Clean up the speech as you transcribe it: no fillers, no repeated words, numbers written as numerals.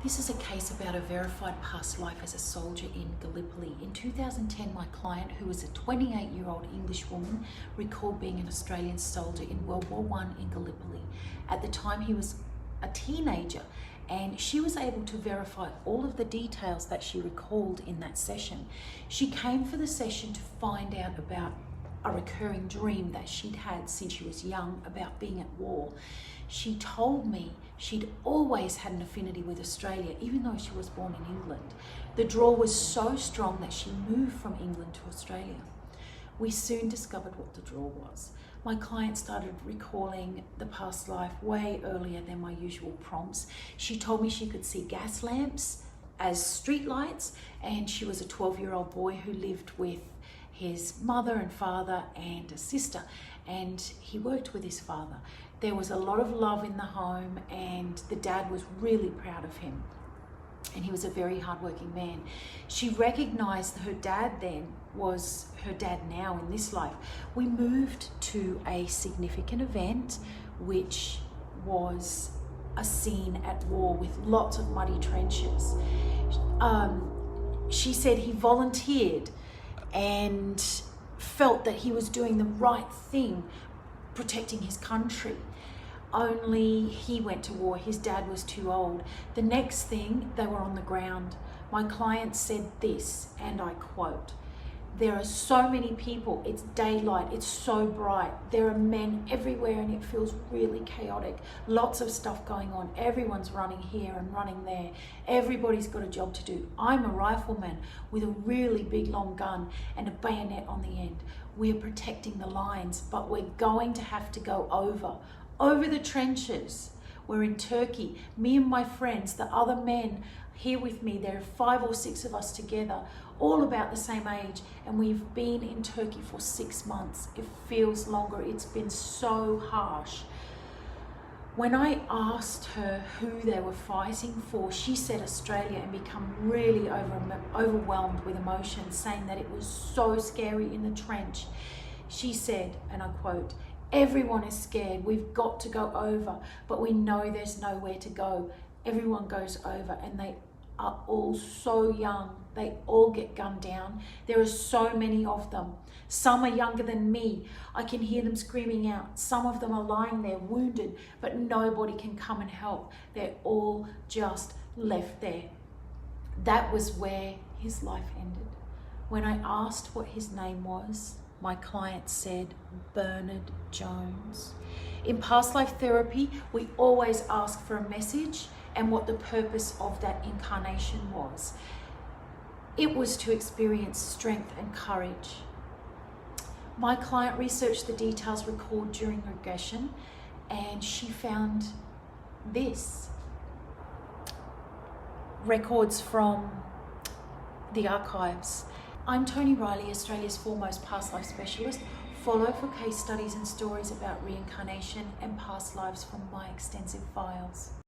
This is a case about a verified past life as a soldier in Gallipoli. In 2010, my client, who was a 28-year-old English woman, recalled being an Australian soldier in World War I in Gallipoli. At the time, he was a teenager, and she was able to verify all of the details that she recalled in that session. She came for the session to find out about a recurring dream that she'd had since she was young about being at war. She told me she'd always had an affinity with Australia, even though she was born in England. The draw was so strong that she moved from England to Australia. We soon discovered what the draw was. My client started recalling the past life way earlier than my usual prompts. She told me she could see gas lamps as street lights, and she was a 12-year-old boy who lived with his mother and father and a sister, and he worked with his father. There was a lot of love in the home, and the dad was really proud of him, and he was a very hardworking man. She recognized that her dad then was her dad now in this life. We moved to a significant event, which was a scene at war with lots of muddy trenches. She said he volunteered and felt that he was doing the right thing, protecting his country. Only he went to war. His dad was too old. The next thing, they were on the ground. My client said this, and I quote, "There are so many people, it's daylight, it's so bright. There are men everywhere and it feels really chaotic. Lots of stuff going on. Everyone's running here and running there. Everybody's got a job to do. I'm a rifleman with a really big long gun and a bayonet on the end. We're protecting the lines, but we're going to have to go over the trenches. We're in Turkey. Me and my friends, the other men here with me, there are 5 or 6 of us together, all about the same age, and we've been in Turkey for 6 months. It feels longer. It's been so harsh." When I asked her who they were fighting for, she said Australia, and become really overwhelmed with emotion, saying that it was so scary in the trench. She said, and I quote, "Everyone is scared. We've got to go over, but we know there's nowhere to go. Everyone goes over, and they are all so young. They all get gunned down. There are so many of them. Some are younger than me. I can hear them screaming out. Some of them are lying there wounded, but nobody can come and help. They're all just left there." That was where his life ended. When I asked what his name was, my client said Bernard Jones. In past life therapy, we always ask for a message and what the purpose of that incarnation was. It was to experience strength and courage. My client researched the details recalled during regression, and she found this. Records from the archives. I'm Toni Reilly, Australia's foremost past life specialist. Follow for case studies and stories about reincarnation and past lives from my extensive files.